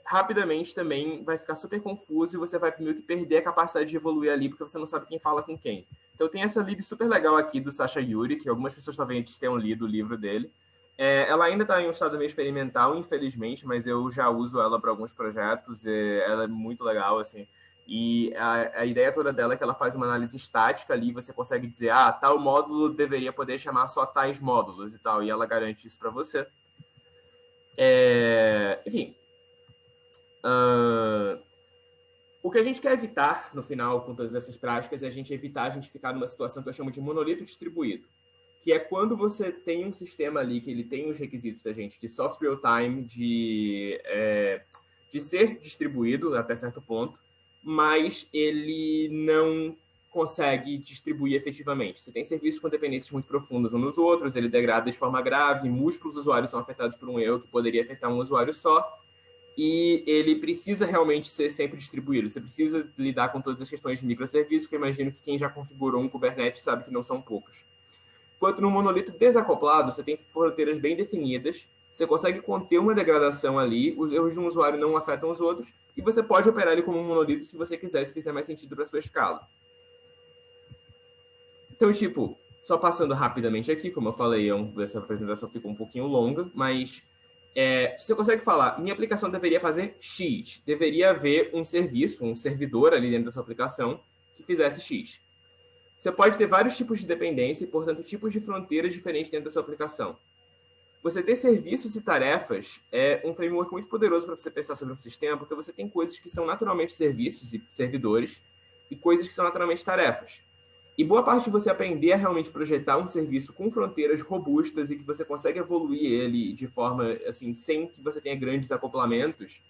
B: rapidamente também vai ficar super confuso e você vai meio que perder a capacidade de evoluir ali, porque você não sabe quem fala com quem. Então tem essa lib super legal aqui do Sasha Yuri, que algumas pessoas talvez tenham lido o livro dele. Ela ainda está em um estado meio experimental, infelizmente, mas eu já uso ela para alguns projetos. Ela é muito legal, assim. E a ideia toda dela é que ela faz uma análise estática ali, você consegue dizer, tal módulo deveria poder chamar só tais módulos e tal, e ela garante isso para você. Enfim. O que a gente quer evitar, no final, com todas essas práticas, é a gente evitar a gente ficar numa situação que eu chamo de monolito distribuído, que é quando você tem um sistema ali que ele tem os requisitos da gente de soft real time, de ser distribuído até certo ponto, mas ele não consegue distribuir efetivamente. Você tem serviços com dependências muito profundas uns nos outros, ele degrada de forma grave, múltiplos usuários são afetados por um erro que poderia afetar um usuário só, e ele precisa realmente ser sempre distribuído. Você precisa lidar com todas as questões de microserviços, que eu imagino que quem já configurou um Kubernetes sabe que não são poucos. Enquanto no monolito desacoplado, você tem fronteiras bem definidas, você consegue conter uma degradação ali, os erros de um usuário não afetam os outros, e você pode operar ele como um monolito se você quiser, se fizer mais sentido para a sua escala. Então, tipo, só passando rapidamente aqui, como eu falei, essa apresentação ficou um pouquinho longa, mas você consegue falar, minha aplicação deveria fazer X, deveria haver um serviço, um servidor ali dentro da sua aplicação que fizesse X. Você pode ter vários tipos de dependência e, portanto, tipos de fronteiras diferentes dentro da sua aplicação. Você ter serviços e tarefas é um framework muito poderoso para você pensar sobre um sistema, porque você tem coisas que são naturalmente serviços e servidores e coisas que são naturalmente tarefas. E boa parte de você aprender a realmente projetar um serviço com fronteiras robustas e que você consegue evoluir ele de forma, assim, sem que você tenha grandes acoplamentos,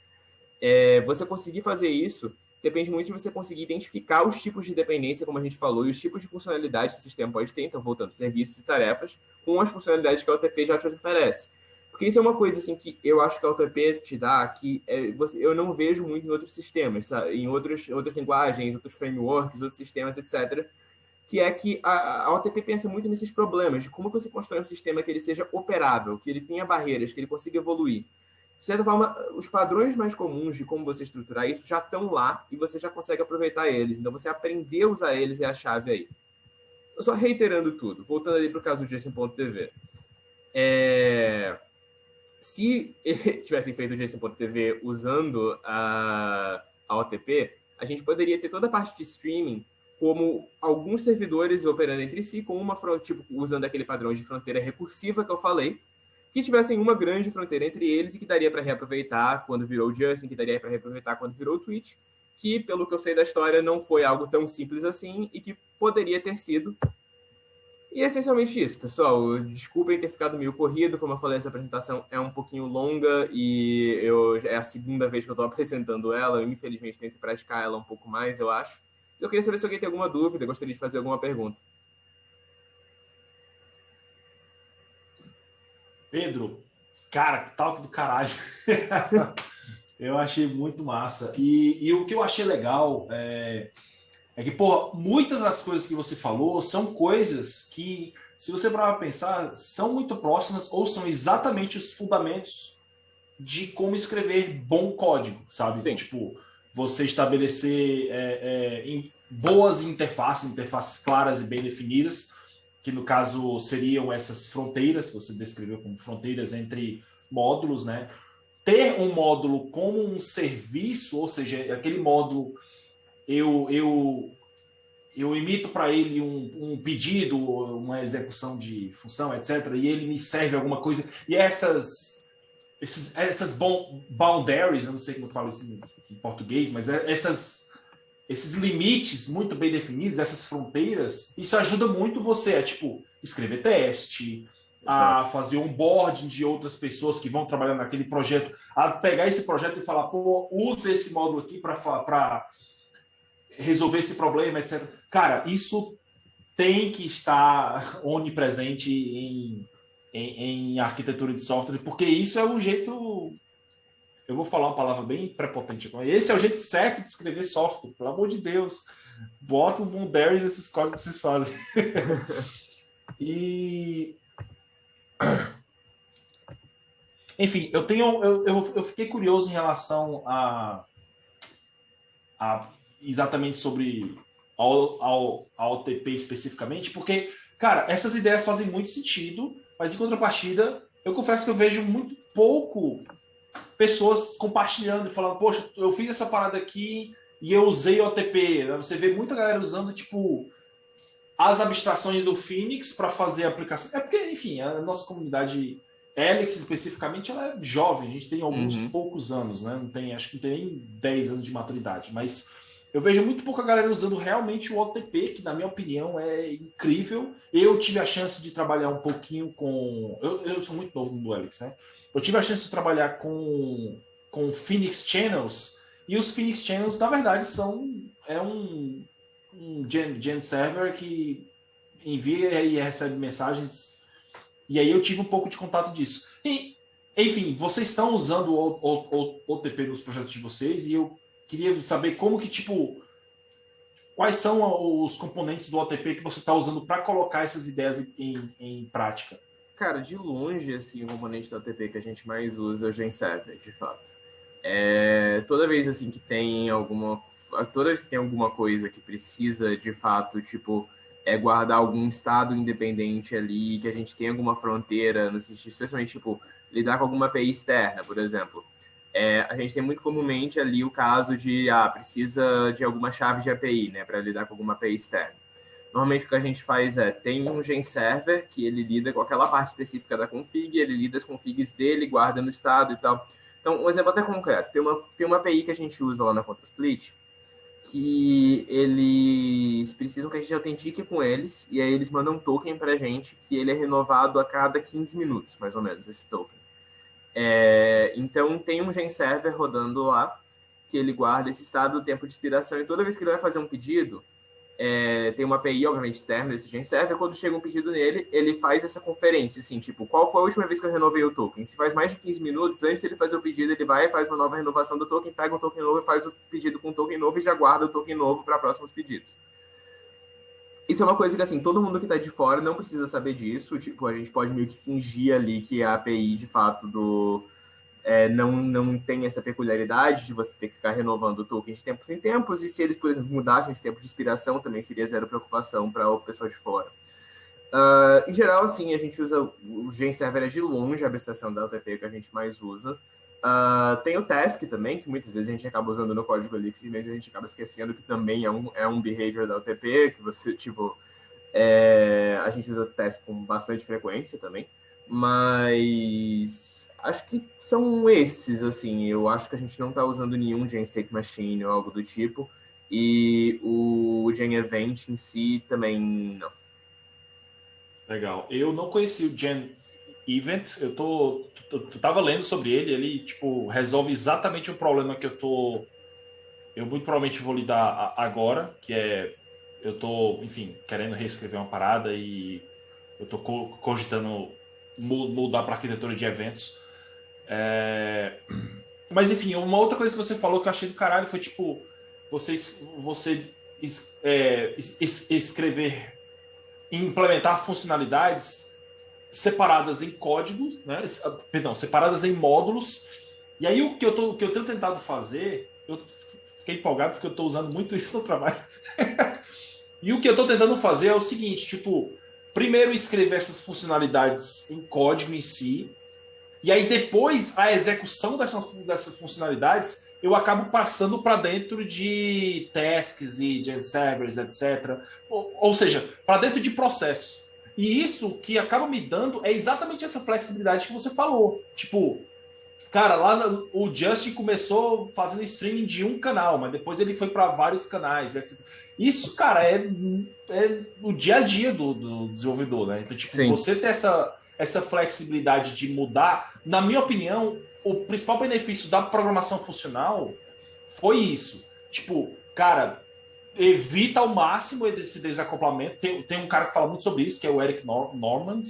B: você conseguir fazer isso depende muito de você conseguir identificar os tipos de dependência, como a gente falou, e os tipos de funcionalidades que o sistema pode ter, então, voltando, serviços e tarefas, com as funcionalidades que a OTP já te oferece. Porque isso é uma coisa assim, que eu acho que a OTP te dá, que eu não vejo muito em outros sistemas, sabe? Em outras linguagens, outros frameworks, outros sistemas, etc., que é que a OTP pensa muito nesses problemas, de como você constrói um sistema que ele seja operável, que ele tenha barreiras, que ele consiga evoluir. De certa forma, os padrões mais comuns de como você estruturar isso já estão lá e você já consegue aproveitar eles. Então, você aprender a usar eles é a chave aí. Eu só reiterando tudo, voltando ali para o caso do JSON.tv. Se tivessem feito o JSON.tv usando a OTP, a gente poderia ter toda a parte de streaming como alguns servidores operando entre si, com usando aquele padrão de fronteira recursiva que eu falei, que tivessem uma grande fronteira entre eles e que daria para reaproveitar quando virou o Justin, que daria para reaproveitar quando virou o Twitch, que, pelo que eu sei da história, não foi algo tão simples assim e que poderia ter sido. E é essencialmente isso, pessoal. Desculpem ter ficado meio corrido, como eu falei, essa apresentação é um pouquinho longa e é a segunda vez que eu estou apresentando ela, eu infelizmente tenho que praticar ela um pouco mais, eu acho. Eu queria saber se alguém tem alguma dúvida, gostaria de fazer alguma pergunta.
A: Pedro, cara, talk do caralho. Eu achei muito massa. E o que eu achei legal é que, porra, muitas das coisas que você falou são coisas que, se você parar para pensar, são muito próximas ou são exatamente os fundamentos de como escrever bom código, sabe?
B: Sim.
A: Tipo, você estabelecer boas interfaces claras e bem definidas, que no caso seriam essas fronteiras, que você descreveu como fronteiras entre módulos, né? Ter um módulo como um serviço, ou seja, aquele módulo, eu emito para ele um pedido, uma execução de função, etc., e ele me serve alguma coisa, e essas essas boundaries, eu não sei como eu falo isso em português, mas esses limites muito bem definidos, essas fronteiras, isso ajuda muito você a, tipo, escrever teste, a fazer onboarding de outras pessoas que vão trabalhar naquele projeto, a pegar esse projeto e falar, pô, usa esse módulo aqui para resolver esse problema, etc. Cara, isso tem que estar onipresente em arquitetura de software, porque isso é o jeito... Eu vou falar uma palavra bem prepotente. Esse é o jeito certo de escrever software, pelo amor de Deus. Bota um boundaries nesses códigos que vocês fazem. E... Enfim, eu fiquei curioso em relação a exatamente sobre ao OTP especificamente, porque, cara, essas ideias fazem muito sentido, mas em contrapartida, eu confesso que eu vejo muito pouco pessoas compartilhando e falando, poxa, eu fiz essa parada aqui e eu usei o OTP. Você vê muita galera usando, tipo, as abstrações do Phoenix para fazer a aplicação. É porque, enfim, a nossa comunidade Helix, especificamente, ela é jovem. A gente tem alguns poucos anos, né? Acho que não tem nem 10 anos de maturidade. Mas eu vejo muito pouca galera usando realmente o OTP, que, na minha opinião, é incrível. Eu tive a chance de trabalhar um pouquinho com... Eu sou muito novo no Helix, né? Eu tive a chance de trabalhar com Phoenix Channels, e os Phoenix Channels, na verdade, é um Gen Server que envia e recebe mensagens, e aí eu tive um pouco de contato disso. E, enfim, vocês estão usando o OTP nos projetos de vocês, e eu queria saber como que, tipo, quais são os componentes do OTP que você está usando para colocar essas ideias em prática.
B: Cara, de longe, assim, o componente do OTP que a gente mais usa é o GenServer, de fato. Toda vez, assim, que tem alguma coisa que precisa, de fato, tipo, guardar algum estado independente ali, que a gente tem alguma fronteira, no sentido, especialmente, tipo, lidar com alguma API externa, por exemplo. A gente tem muito comumente ali o caso de, precisa de alguma chave de API, né, para lidar com alguma API externa. Normalmente o que a gente faz tem um GenServer que ele lida com aquela parte específica da config, ele lida as configs dele, guarda no estado e tal. Então, um exemplo até concreto. Tem uma API que a gente usa lá na ContraSplit que eles precisam que a gente autentique com eles, e aí eles mandam um token para a gente que ele é renovado a cada 15 minutos, mais ou menos, esse token. Então, tem um GenServer rodando lá, que ele guarda esse estado do tempo de expiração, e toda vez que ele vai fazer um pedido, tem uma API, obviamente, externa desse GenServer, quando chega um pedido nele, ele faz essa conferência, assim, tipo, qual foi a última vez que eu renovei o token? Se faz mais de 15 minutos, antes de ele fazer o pedido, ele vai e faz uma nova renovação do token, pega um token novo e faz o pedido com um token novo e já guarda o token novo para próximos pedidos. Isso é uma coisa que, assim, todo mundo que está de fora não precisa saber disso, tipo, a gente pode meio que fingir ali que a API, de fato, não tem essa peculiaridade de você ter que ficar renovando o token de tempos em tempos, e se eles, por exemplo, mudassem esse tempo de expiração, também seria zero preocupação para o pessoal de fora. Em geral, assim, a gente usa o GenServer de longe, a abstração da OTP que a gente mais usa. Tem o Task também, que muitas vezes a gente acaba usando no código Elixir, mas a gente acaba esquecendo que também é um behavior da OTP, que você, tipo, a gente usa o Task com bastante frequência também, mas acho que são esses, assim, eu acho que a gente não está usando nenhum Gen State Machine ou algo do tipo, e o Gen Event em si também não.
A: Legal. Eu não conheci o Gen Event, eu tava lendo sobre ele, tipo, resolve exatamente o problema que eu muito provavelmente vou lidar agora, que eu tô, enfim, querendo reescrever uma parada e eu tô cogitando mudar para arquitetura de eventos. Mas, enfim, uma outra coisa que você falou que eu achei do caralho foi, tipo, você escrever, implementar funcionalidades separadas em códigos, né? Perdão, separadas em módulos. E aí o que eu tenho tentado fazer, eu fiquei empolgado porque eu estou usando muito isso no trabalho. E o que eu estou tentando fazer é o seguinte, tipo, primeiro escrever essas funcionalidades em código em si, e aí depois a execução dessas funcionalidades eu acabo passando para dentro de tasks e GenServers, etc. Ou seja, para dentro de processo. E isso que acaba me dando é exatamente essa flexibilidade que você falou. Tipo, Cara, lá o Justin começou fazendo streaming de um canal, mas depois ele foi para vários canais, etc. Isso, cara, é o dia a dia do desenvolvedor, né? Então, tipo,
B: Sim.
A: você ter essa flexibilidade de mudar, na minha opinião, o principal benefício da programação funcional foi isso. Tipo, cara, evita ao máximo esse desacoplamento. Tem um cara que fala muito sobre isso, que é o Eric Normand,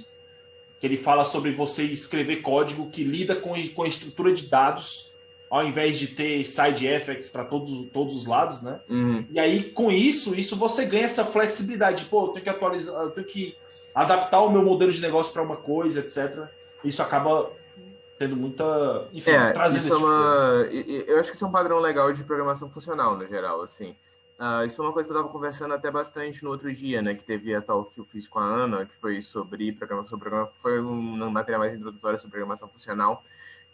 A: que ele fala sobre você escrever código que lida com a estrutura de dados, ao invés de ter side effects para todos os lados, né?
B: Uhum.
A: E aí, com isso você ganha essa flexibilidade. Pô, eu tenho que atualizar, eu tenho que adaptar o meu modelo de negócio para uma coisa, etc. Isso acaba tendo muita... Enfim, trazendo
B: isso eu acho que isso é um padrão legal de programação funcional, no geral, assim. Isso é uma coisa que eu estava conversando até bastante no outro dia, né? Que teve a talk que eu fiz com a Ana, que foi sobre programação, foi uma matéria mais introdutória sobre programação funcional.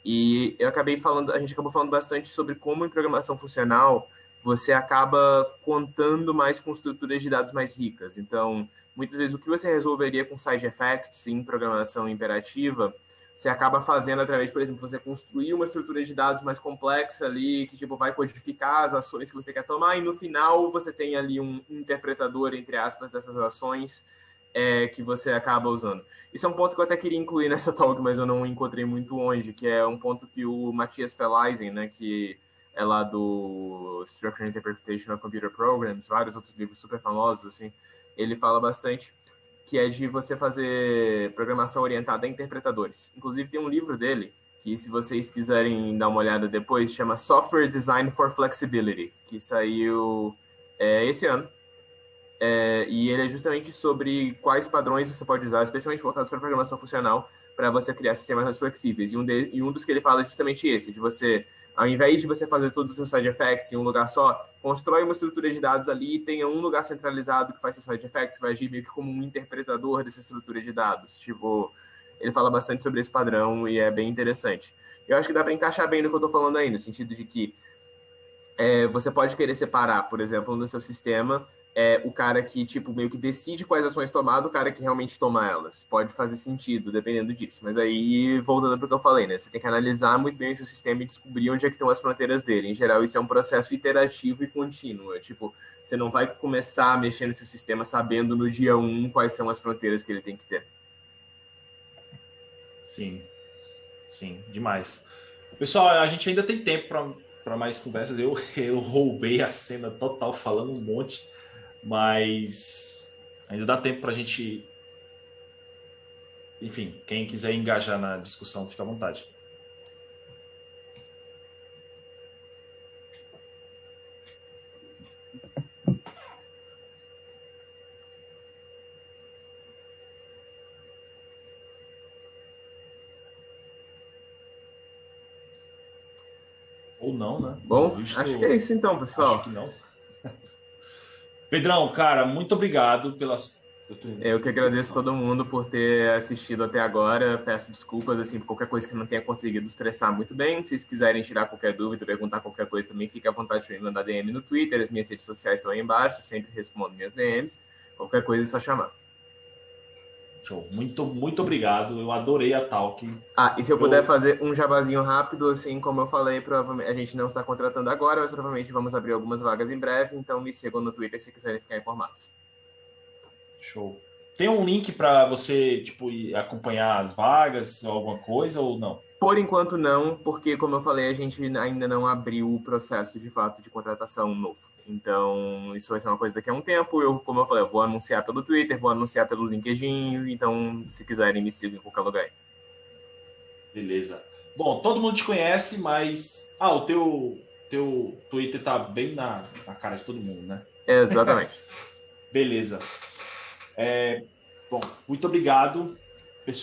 B: E a gente acabou falando bastante sobre como em programação funcional você acaba contando mais com estruturas de dados mais ricas. Então, muitas vezes o que você resolveria com side effects em programação imperativa, você acaba fazendo através, por exemplo, você construir uma estrutura de dados mais complexa ali, que tipo, vai codificar as ações que você quer tomar, e no final você tem ali um interpretador, entre aspas, dessas ações que você acaba usando. Isso é um ponto que eu até queria incluir nessa talk, mas eu não encontrei muito onde, que é um ponto que o Matthias Feleisen, né, que é lá do Structured Interpretation of Computer Programs, vários outros livros super famosos, assim, ele fala bastante, que é de você fazer programação orientada a interpretadores. Inclusive, tem um livro dele, que se vocês quiserem dar uma olhada depois, chama Software Design for Flexibility, que saiu esse ano. E ele é justamente sobre quais padrões você pode usar, especialmente voltados para programação funcional, para você criar sistemas mais flexíveis. E um dos que ele fala é justamente esse, de você, ao invés de você fazer todos os seus side effects em um lugar só, constrói uma estrutura de dados ali e tenha um lugar centralizado que faz seus side effects, vai agir meio que como um interpretador dessa estrutura de dados. Tipo, ele fala bastante sobre esse padrão e é bem interessante. Eu acho que dá para encaixar bem no que eu estou falando aí, no sentido de que você pode querer separar, por exemplo, no seu sistema, o cara que, tipo, meio que decide quais ações tomar do cara que realmente toma elas. Pode fazer sentido, dependendo disso. Mas aí, voltando para o que eu falei, né? Você tem que analisar muito bem o seu sistema e descobrir onde é que estão as fronteiras dele. Em geral, isso é um processo iterativo e contínuo. Tipo, você não vai começar a mexer no seu sistema sabendo no dia 1 quais são as fronteiras que ele tem que ter.
A: Sim, demais. Pessoal, a gente ainda tem tempo para mais conversas. Eu roubei a cena total falando um monte, mas ainda dá tempo para a gente... Enfim, quem quiser engajar na discussão, fica à vontade. Ou não, né?
B: Bom, acho que é isso então, pessoal.
A: Acho que não. Pedrão, cara, muito obrigado pelas...
B: Eu que agradeço todo mundo por ter assistido até agora. Peço desculpas assim, por qualquer coisa que não tenha conseguido expressar muito bem. Se vocês quiserem tirar qualquer dúvida, perguntar qualquer coisa, também fique à vontade de me mandar DM no Twitter. As minhas redes sociais estão aí embaixo, sempre respondo minhas DMs. Qualquer coisa é só chamar.
A: Show. Muito obrigado. Eu adorei a talk.
B: E se eu puder fazer um jabazinho rápido, assim, como eu falei, provavelmente a gente não está contratando agora, mas provavelmente vamos abrir algumas vagas em breve, então me sigam no Twitter se quiserem ficar informados.
A: Show. Tem um link para você, tipo, acompanhar as vagas ou alguma coisa ou não?
B: Por enquanto não, porque, como eu falei, a gente ainda não abriu o processo de fato de contratação novo. Então, isso vai ser uma coisa daqui a um tempo. Como eu falei, eu vou anunciar pelo Twitter, vou anunciar pelo LinkedIn. Então, se quiserem, me sigam em qualquer lugar.
A: Beleza. Bom, todo mundo te conhece, mas... o teu Twitter tá bem na cara de todo mundo, né?
B: Exatamente.
A: Beleza. Bom, muito obrigado.